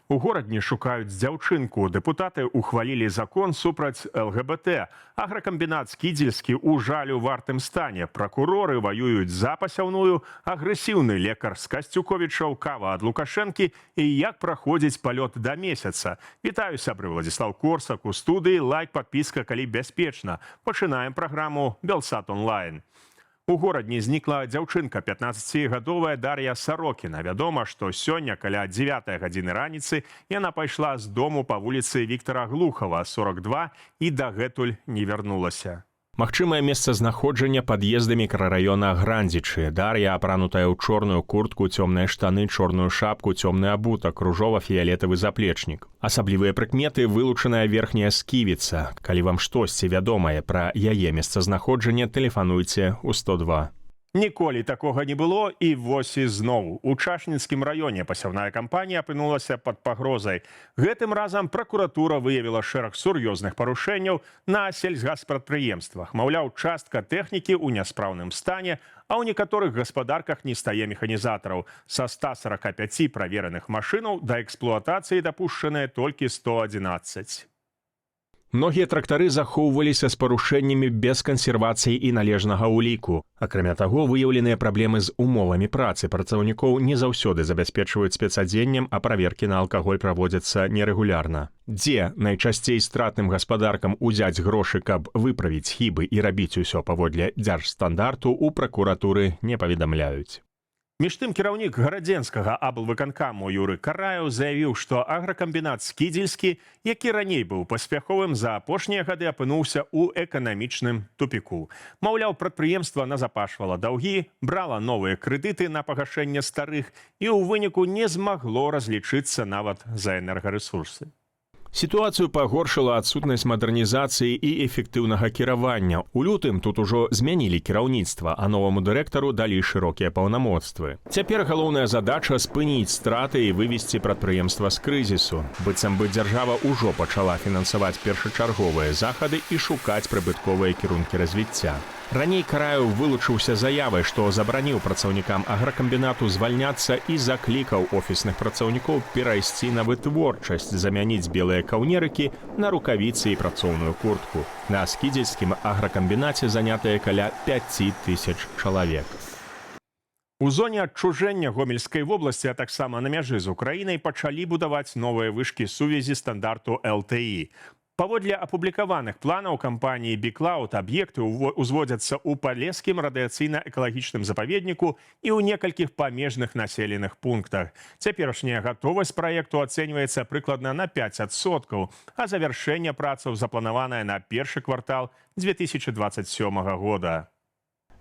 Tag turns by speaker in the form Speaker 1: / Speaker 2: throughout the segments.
Speaker 1: У горадні шукаюць дзяўчынку. Дэпутаты ухвалілі закон супраць ЛГБТ. Агракамбінат «Скідзельскі» у жалю вартым стане. Пракуроры ваююць за пасяўную, агрэсіўны лекар з Касцюковічаў, кава ад Лукашэнкі і як праходзіць палёт да месяца. Вітаю, сябры, Владзіслаў Корсак у студыі. Лайк, падпіска, калі бяспечна. Пачынаем праграму «Белсат онлайн». У горадні знікла дзяўчынка, 15гадовая Дар'я Сарокіна. Вядома, што сёння каля 9 гадзіны раніцы яна пайшла з дому па вуліцы Віктара Глухава, 42, і дагэтуль не вярнулася. Магчымае месцазнаходжанне пад'езда мікрараёна Грандзічы. Дар'я, апранутая ў чорную куртку, цёмныя штаны, чорную шапку, цёмны абутак, ружова-фіялетавы заплечнік. Асаблівыя прыкметы – вылучаная верхняя сківіца. Калі вам штосьці вядомае пра яе месцазнаходжанне, тэлефануйце ў 102. Ніколі такога не было, і вось ізноў. У Чашніцкім раёне пасяўная кампанія апынулася пад пагрозай. Гэтым разам пракуратура выявіла шэраг сур'ёзных парушэнняў на сельскапрадпрыемствах. Маўляў, частка тэхнікі ў няспраўным стане, а ў некаторых гаспадарках не стае механізатараў. Са 145 правераных машынаў да эксплуатацыі дапушчаныя толькі 111. Многія трактары захоўваліся з парушэннямі без кансервацыі і належнага ўліку. Акрамя таго, выяўленыя праблемы з умовамі працы працаўнікоў не заўсёды забяспечваюць спецадзеннем, а праверкі на алкаголь праводзяцца нерэгулярна. Дзе найчасцей стратным гаспадаркам узяць грошы, каб выправіць хібы і рабіць усё паводле дзяржстандарту, у пракуратуры не паведамляюць. Між тым, кіраўнік гарадзенскага аблвыканкаму Юры Караеў заявіў, што агракамбінат «Скідзельскі», які раней быў паспяховым, за апошнія гады апынуўся ў эканамічным тупіку. Маўляў, прадпрыемства назапашвала даўгі, брала новыя крэдыты на пагашэнне старых і ў выніку не змагло разлічыцца нават за энергарэсурсы. Сітуацыю пагоршыла адсутнасць мадэрнізацыі і эфектыўнага кіравання. У лютым тут ужо змянілі кіраўніцтва, а новаму дырэктару далі шырокія паўнамоцтвы. Цяпер галоўная задача спыніць страты і вывесці прадпрыемства з крызісу. Быццам бы дзяржава ўжо пачала фінансаваць першачарговыя захады і шукаць прыбытковыя кірункі развіцця. Раней Караеў вылучыўся заявай, што забараніў працаўнікам агракамбінату звальняцца і заклікаў офісных працаўнікоў перайсці на вытворчасць, замяніць белыя каўнерыкі на рукавіцы і працоўную куртку. На Скідзельскім агракамбінаце занятыя каля 5000 чалавек. У зоне адчужэння Гомельскай вобласці, а таксама на мяжы з Украінай, пачалі будаваць новыя вышкі сувязі стандарту ЛТІ. Паводле апублікаваных планаў кампаніі «Біклауд» аб'екты узводзяцца ў Палескім радыяцыйна-экалагічным запаведніку і ў некалькіх памежных населеных пунктах. Цяперашняя гатовасць праекту ацэньваецца прыкладна на 5%, а завяршэнне працаў запланаванае на першы квартал 2027 года.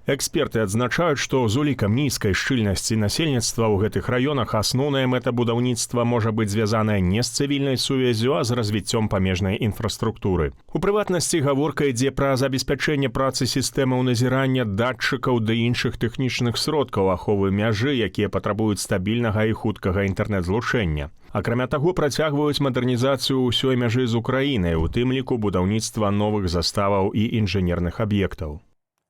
Speaker 1: Эксперты адзначаюць, што з улікам нізкай шчыльнасці насельніцтва ў гэтых раёнах асноўная мэта будаўніцтва можа быць звязаная не з цывільнай сувяззю, а з развіццём памежнай інфраструктуры. У прыватнасці гаворка ідзе пра забеспячэнне працы сістэмаў назірання, датчыкаў ды іншых тэхнічных сродкаў аховы мяжы, якія патрабуюць стабільнага і хуткага інтэрнэт-злучэння. Акрамя таго, працягваюць мадэрнізацыю ўсёй мяжы з Украінай, у тым ліку будаўніцтва новых заставаў і інжынерных аб'ектаў.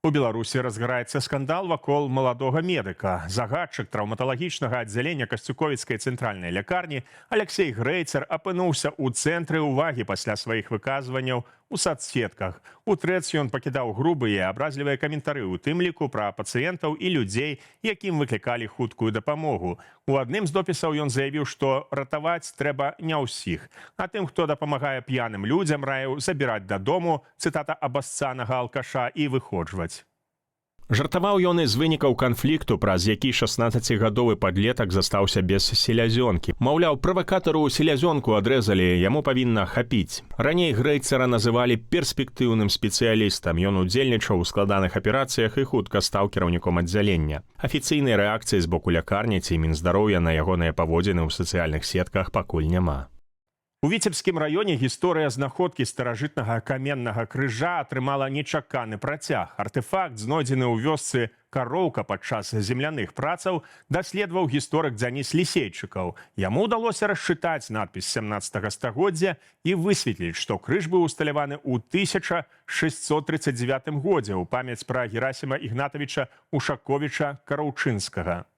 Speaker 1: У Беларусі разгараецца скандал вакол маладога медыка. Загадчык траўматалагічнага аддзялення Касцюковіцкай цэнтральнай лякарні Алексей Грэйцер апынуўся ў цэнтры ўвагі пасля сваіх выказванняў у сацсетках. У трэц ён пакідаў грубыя і абразлівыя каментары, у тым ліку пра пацыентаў і людзей, якім выклікалі хуткую дапамогу. У адным з допісаў ён заявіў, што ратаваць трэба не ўсіх, а тым, хто дапамагае п'яным людзям, раіў забіраць дадому, цытата, абасцанага алкаша і выходжваць. Жартаваў ён і з вынікаў канфлікту, праз які 16гадовы падлетак застаўся без селязёнкі. Маўляў, правакатару селязёнку адрэзалі, яму павінна хапіць. Раней Грэйцера называлі перспектыўным спецыялістам. Ён удзельнічаў у складаных аперацыях і хутка стаў кіраўніком аддзялення. Афіцыйнай рэакцыі з боку лякарні ці Мінздароўя на ягоныя паводзіны ў сацыяльных сетках пакуль няма. У Віцебскім раёне гісторыя знаходкі старажытнага каменнага крыжа атрымала нечаканы працяг. Артэфакт, знойдзены ў вёсцы Кароўка падчас земляных працаў, даследаваў гісторык Дзяніс Лісейчыкаў. Яму ўдалося расчытаць надпіс 17 стагоддзя і высветліць, што крыж быў усталяваны ў 1639 годзе ў памяць пра Герасіма Ігнатавіча Ушаковіча Караўчынскага.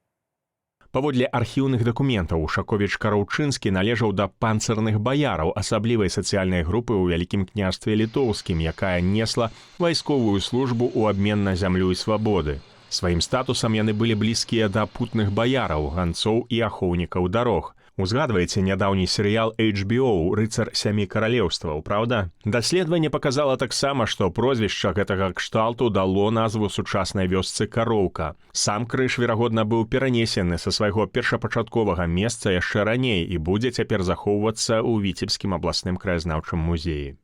Speaker 1: Паводле архіўных дакументаў Ушаковіч-Караўчынскі належаў да панцырных баяраў асаблівай сацыяльнай групы ў Вялікім княстве літоўскім, якая несла вайсковую службу ў абмен на зямлю і свабоды. Сваім статусам яны былі блізкія да путных баяраў, ганцоў і ахоўнікаў дарог. Узгадваеце нядаўні серыял HBO «Рыцар сямі каралеўстваў», праўда? Даследаванне паказала таксама, што прозвішча гэтага кшталту дало назву сучаснай вёсцы Кароўка. Сам крыж, верагодна, быў перанесены са свайго першапачатковага месца яшчэ раней і будзе цяпер захоўвацца ў Віцебскім абласным краязнаўчым музеі.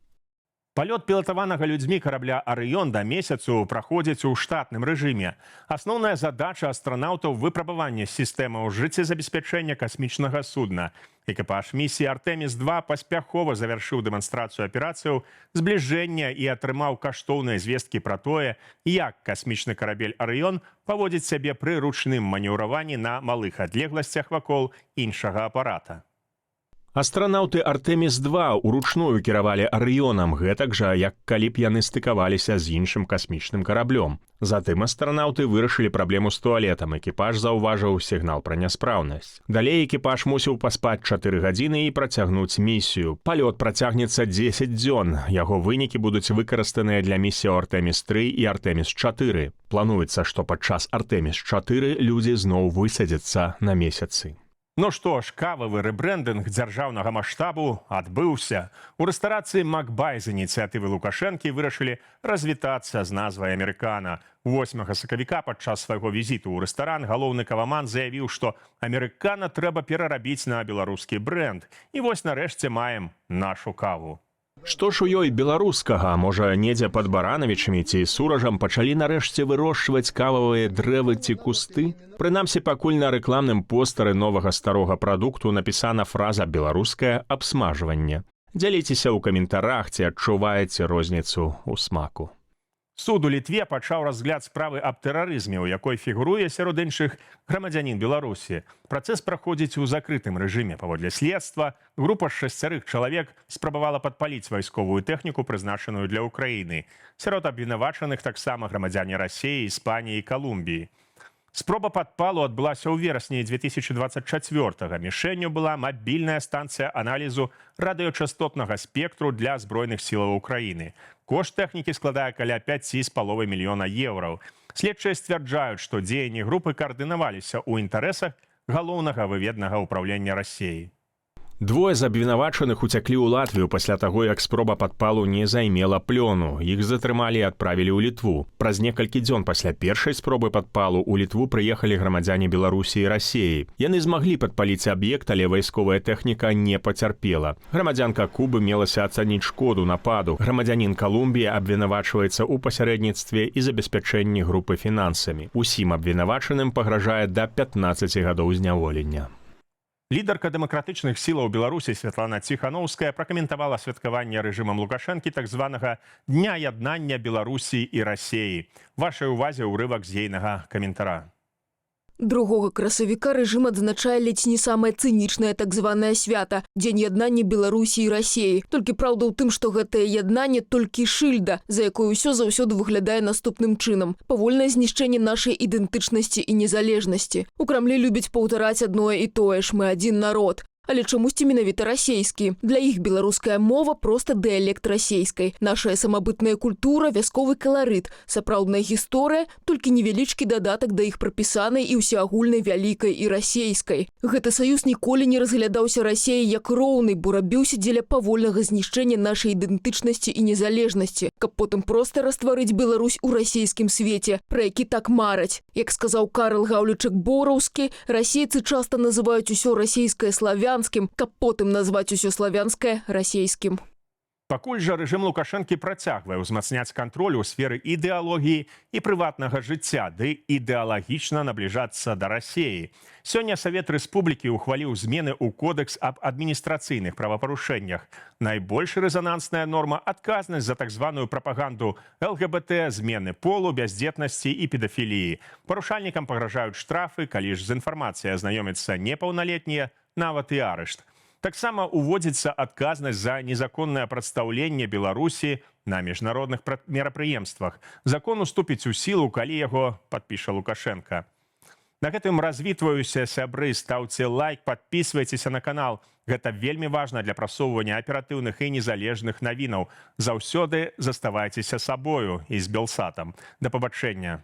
Speaker 1: Палёт пілатаванага людзьмі карабля «Арыён» да месяцу праходзіць у штатным рэжыме. Асноўная задача астранаўтаў – выпрабаванне сістэмаў жыццезабеспячэння касмічнага судна. Экіпаж місіі «Артэміс-2» паспяхова завяршыў дэманстрацыю аперацыяў збліжэння і атрымаў каштоўныя звесткі пра тое, як касмічны карабель «Арыён» паводзіць сябе пры ручным манеўраванні на малых адлегласцях вакол іншага апарата. Астранаўты «Артэміс-2» уручную кіравалі «Арыёнам», гэтак жа, як калі б яны стыкаваліся з іншым касмічным караблём. Затым астранаўты вырашылі праблему з туалетам, экіпаж заўважыў сігнал пра няспраўнасць. Далей экіпаж мусіў паспаць 4 гадзіны і працягнуць місію. Палёт працягнецца 10 дзён. Яго вынікі будуць выкарыстаныя для місіяў «Артэміс-3» і «Артэміс-4». Плануецца, што падчас «Артэміс-4» людзі зноў высадзяцца на месяцы. Ну што ж, кававы рэбрэндынг дзяржаўнага маштабу адбыўся. У рэстарацыі «Макбай» з ініцыятывы Лукашэнкі вырашылі развітацца з назвай «Амерыкана». 8 сакавіка падчас свайго візіту ў рэстаран галоўны каваман заявіў, што «Амерыкана» трэба перарабіць на беларускі брэнд. І вось нарэшце маем нашу каву. Што ж у ёй беларускага? Можа, недзе пад Баранавічамі ці Суражам пачалі нарэшце вырошчваць кававыя дрэвы ці кусты? Прынамсі, пакуль на рэкламным постары новага старога прадукту напісана фраза «беларускае абсмажванне». Дзяліцеся ў каментарах, ці адчуваеце розніцу ў смаку. Суд у Літве пачаў разгляд справы аб тэрарызме, у якой фігуруе сярод іншых грамадзянін Беларусі. Працэс праходзіць у закрытым рэжыме. Паводле следства, група з 6 чалавек спрабавала падпаліць вайсковую тэхніку, прызначаную для Украіны. Сярод абвінавачаных таксама грамадзяне Расіі, Іспаніі і Калумбіі. Спроба падпалу адбылася ў верасні 2024-га. Мішэнню была мабільная станцыя аналізу радыёчастотнага спектру для Збройных сілаў Украіны. Кошт тэхнікі складае каля 5,5 мільёна еўраў. Следчыя сцвярджаюць, што дзеянні групы каардынаваліся ў інтарэсах галоўнага выведнага ўпраўлення Расіі. Двое з абвінавачаных уцяклі ў Латвію пасля таго, як спроба падпалу не займела плёну. Іх затрымалі і адправілі ў Літву. Праз некалькі дзён пасля першай спробы падпалу ў Літву прыехалі грамадзяне Беларусі і Расіі. Яны змаглі падпаліць аб'ект, але вайсковая тэхніка не пацярпела. Грамадзянка Кубы мелася ацаніць шкоду нападу. Грамадзянін Калумбіі абвінавачваецца ў пасярэдніцтве і забеспячэнні групы фінансамі. Усім абвінавачаным пагражае да 15 гадоў зняволення. Лідарка дэмакратычных сілаў Беларусі Святлана Ціханаўская пракаментавала святкаванне рэжымам Лукашэнкі так званага Дня яднання Беларусі і Расіі. Вашай увазе ўрывак з ейнага каментара.
Speaker 2: 2 красавіка рэжым адзначае ледзь не самае цынічнае так званае свята – Дзень яднання Беларусі і Расіі. Толькі праўда ў тым, што гэтае яднанне толькі шыльда, за якой усё заўсёды выглядае наступным чынам. Павольнае знішчэнне нашай ідэнтычнасці і незалежнасці. У Крамлі любяць паўтараць адно і тое ж – мы адзін народ. Але чамусьці менавіта расейскі. Для іх беларуская мова проста дыялект расейскай. Нашая самабытная культура, вясковы каларыт, сапраўдная гісторыя, толькі невялічкі дадатак да іх прапісанай і ўсеагульнай вялікай і расейскай. Гэты саюз ніколі не разглядаўся Расеяй як роўны, бо рабіўся дзеля павольнага знішчэння нашай ідэнтычнасці і незалежнасці, каб потым проста растварыць Беларусь у расейскім свеце, пра які так мараць. Як сказаў Карл Гаўлічык-Бораўскі, расейцы часта называюць усё расейскае славянскім, каб потым назваць усё славянскае расейскім.
Speaker 1: Пакуль жа рэжым Лукашэнкі працягвае ўзмацняць кантроль у сферы ідэалогіі і прыватнага жыцця, ды ідэалагічна набліжацца да Расіі. Сёння Савет Рэспублікі ухваліў змены ў Кодэкс аб адміністрацыйных правапарушэннях. Найбольш рэзанансная норма – адказнасць за так званую прапаганду ЛГБТ, змены полу, бяздзетнасці і педафіліі. Парушальнікам пагражаюць штрафы, калі ж з інфармацыяй азнаёмяцца непаўналетнія, нават і арышт. Таксама уводзіцца адказнасць за незаконнае прадстаўленне Беларусі на міжнародных мерапрыемствах. Закон уступіць у сілу, калі яго падпіша Лукашенка. На гэтым развітваюся, сябры, стаўце лайк, подписывайтеся на канал. Гэта вельмі важна для прасоўвання аператыўных і незалежных навінаў. Заўсёды заставайцеся сабою і з Белсатам. Да пабачэння.